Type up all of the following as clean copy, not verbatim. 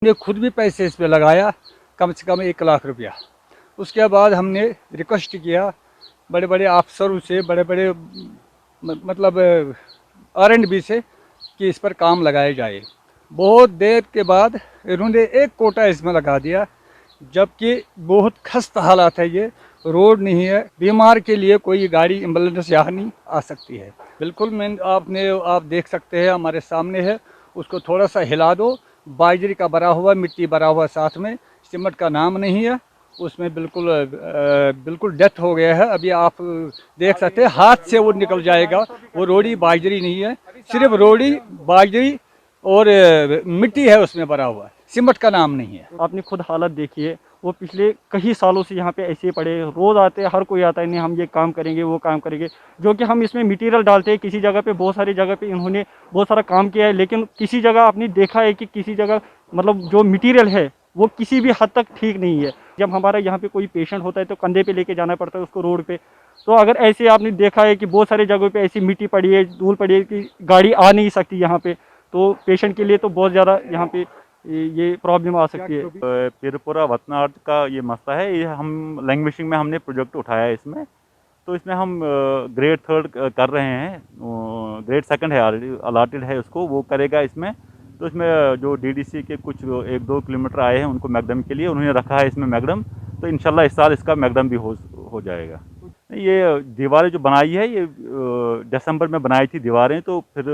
हमने खुद भी पैसे इस पे लगाया, कम से कम 1 लाख रुपया। उसके बाद हमने रिक्वेस्ट किया बड़े बड़े अफसरों से, बड़े बड़े मतलब R&B से कि इस पर काम लगाया जाए। बहुत देर के बाद इन्होंने एक कोटा इसमें लगा दिया, जबकि बहुत खस्ता हालात है। ये रोड नहीं है, बीमार के लिए कोई गाड़ी एम्बुलेंस यहाँ नहीं आ सकती है। बिल्कुल आप देख सकते हैं, हमारे सामने है। उसको थोड़ा सा हिला दो, बाजरी का भरा हुआ, मिट्टी भरा हुआ, साथ में सीमेंट का नाम नहीं है उसमें। बिल्कुल डेथ हो गया है। अभी आप देख सकते हैं, हाथ से वो निकल जाएगा। वो रोड़ी बाजरी नहीं है, सिर्फ रोड़ी बाजरी और मिट्टी है उसमें भरा हुआ, सीमेंट का नाम नहीं है। आपने खुद हालत देखी है, वो पिछले कई सालों से यहाँ पे ऐसे ही पड़े, रोज आते हैं, हर कोई आता है, नहीं हम ये काम करेंगे वो काम करेंगे। जो कि हम इसमें मटेरियल डालते हैं, किसी जगह पे, बहुत सारी जगह पे इन्होंने बहुत सारा काम किया है, लेकिन किसी जगह आपने देखा है कि किसी जगह मतलब जो मटेरियल है वो किसी भी हद तक ठीक नहीं है। जब हमारा यहाँ पे कोई पेशेंट होता है तो कंधे पे लेके जाना पड़ता है उसको रोड पे। तो अगर ऐसे आपने देखा है कि बहुत सारी जगहों पे ऐसी मिट्टी पड़ी है, धूल पड़ी है कि गाड़ी आ नहीं सकती यहाँ पे, तो पेशेंट के लिए तो बहुत ज़्यादा यहाँ पे ये प्रॉब्लम आ सकती है। पिरपुरा वतनाड का ये मसला है। ये हम लैंग्वेजिंग में हमने प्रोजेक्ट उठाया है इसमें। तो इसमें हम ग्रेड 3 कर रहे हैं, ग्रेड 2 है ऑलरेडी अलाटेड है उसको, वो करेगा इसमें। तो इसमें जो डीडीसी के कुछ 1-2 किलोमीटर आए हैं उनको मैकडम के लिए उन्होंने रखा है इसमें मैकडम। तो इंशाल्लाह इस साल इसका मैकडम भी हो जाएगा। ये दीवारें जो बनाई है ये दिसंबर में बनाई थी दीवारें। तो फिर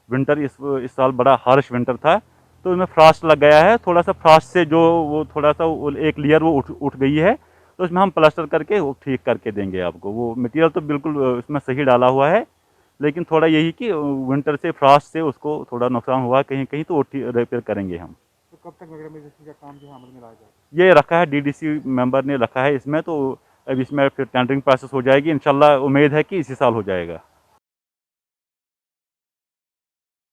विंटर इस साल बड़ा हार्श विंटर था, तो इसमें फ्रॉस्ट लग गया है। थोड़ा सा फ्रॉस्ट से जो वो थोड़ा सा एक लेयर वो उठ गई है, तो इसमें हम प्लास्टर करके वो ठीक करके देंगे आपको। वो मटेरियल तो बिल्कुल इसमें सही डाला हुआ है, लेकिन थोड़ा यही कि विंटर से फ्रॉस्ट से उसको थोड़ा नुकसान हुआ कहीं कहीं, तो वो रिपेयर करेंगे हम। तो कब तक मैग्नेटाइजेशन का काम जो है अमल में लाया जाएगा? ये रखा है, डीडीसी मेंबर ने रखा है इसमें। तो अब इसमें फिर टेंडरिंग प्रोसेस हो जाएगी इंशाल्लाह। उम्मीद है कि इसी साल हो जाएगा।